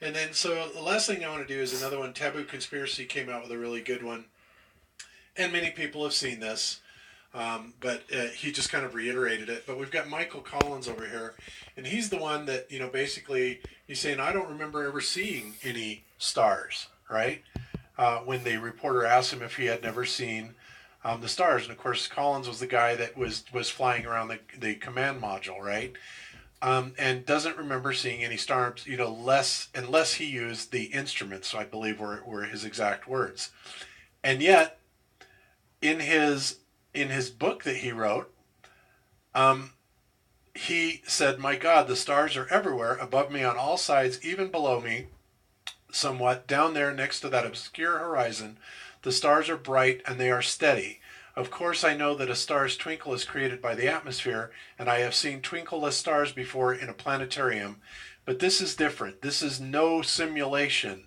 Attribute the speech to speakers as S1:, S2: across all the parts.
S1: And then, so the last thing I want to do is another one. Taboo Conspiracy came out with a really good one, and many people have seen this, but he just kind of reiterated it. But we've got Michael Collins over here, and he's the one that basically he's saying I don't remember ever seeing any stars, right? When the reporter asked him if he had never seen the stars, and of course Collins was the guy that was flying around the command module, right? And doesn't remember seeing any stars, less unless he used the instruments. So I believe were his exact words. And yet, in his book that he wrote, um, he said, "My God, the stars are everywhere, above me on all sides, even below me, somewhat down there next to that obscure horizon. The stars are bright and they are steady. Of course, I know that a star's twinkle is created by the atmosphere, and I have seen twinkleless stars before in a planetarium. But this is different. This is no simulation.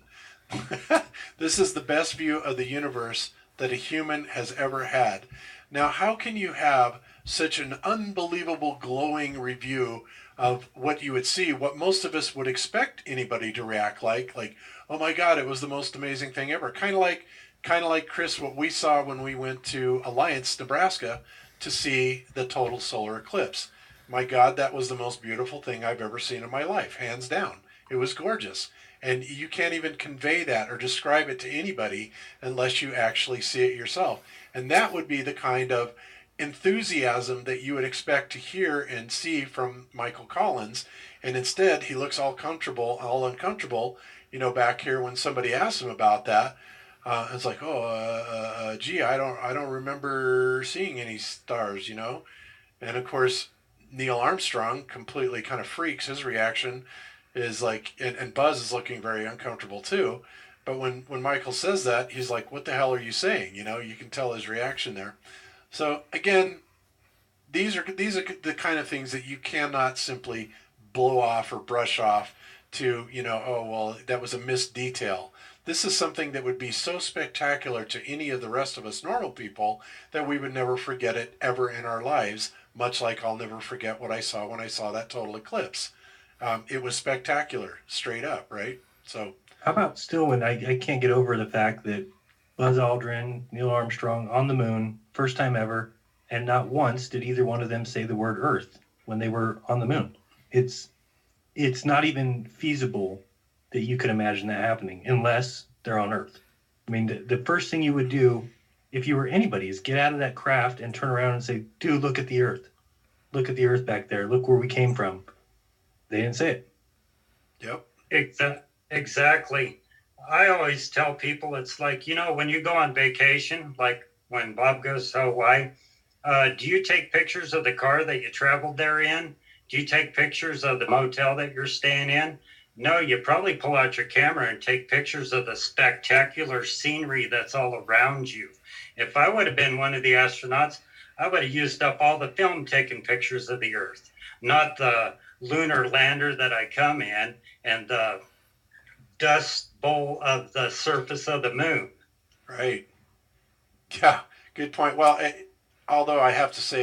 S1: This is the best view of the universe that a human has ever had." Now, how can you have such an unbelievable glowing review of what you would see, what most of us would expect anybody to react like, oh my God, it was the most amazing thing ever. Kind of like Chris, what we saw when we went to Alliance, Nebraska, to see the total solar eclipse. My God, that was the most beautiful thing I've ever seen in my life, hands down. It was gorgeous. And you can't even convey that or describe it to anybody unless you actually see it yourself. And that would be the kind of enthusiasm that you would expect to hear and see from Michael Collins. And instead, he looks all uncomfortable, back here when somebody asks him about that. It's like, oh, gee, I don't remember seeing any stars. And of course, Neil Armstrong completely kind of freaks. His reaction is like, and Buzz is looking very uncomfortable too. But when Michael says that, he's like, "What the hell are you saying?" You can tell his reaction there. So again, these are the kind of things that you cannot simply blow off or brush off to, oh well, that was a missed detail. This is something that would be so spectacular to any of the rest of us normal people that we would never forget it ever in our lives, much like I'll never forget what I saw when I saw that total eclipse. It was spectacular, straight up, right? So,
S2: How about still when I can't get over the fact that Buzz Aldrin, Neil Armstrong on the moon, first time ever, and not once did either one of them say the word Earth when they were on the moon. It's it's not even feasible that you could imagine that happening unless they're on Earth. I mean, the first thing you would do if you were anybody is get out of that craft and turn around and say, dude, look at the Earth. Look at the Earth back there. Look where we came from. They didn't say it.
S1: yep,
S3: Exactly. I always tell people it's like, when you go on vacation, like when Bob goes to Hawaii, do you take pictures of the car that you traveled there in? Do you take pictures of the motel that you're staying in? No, you probably pull out your camera and take pictures of the spectacular scenery that's all around you. If I would have been one of the astronauts, I would have used up all the film taking pictures of the Earth, not the lunar lander that I come in and the dust bowl of the surface of the moon.
S1: right. Yeah, good point. Well, although I have to say,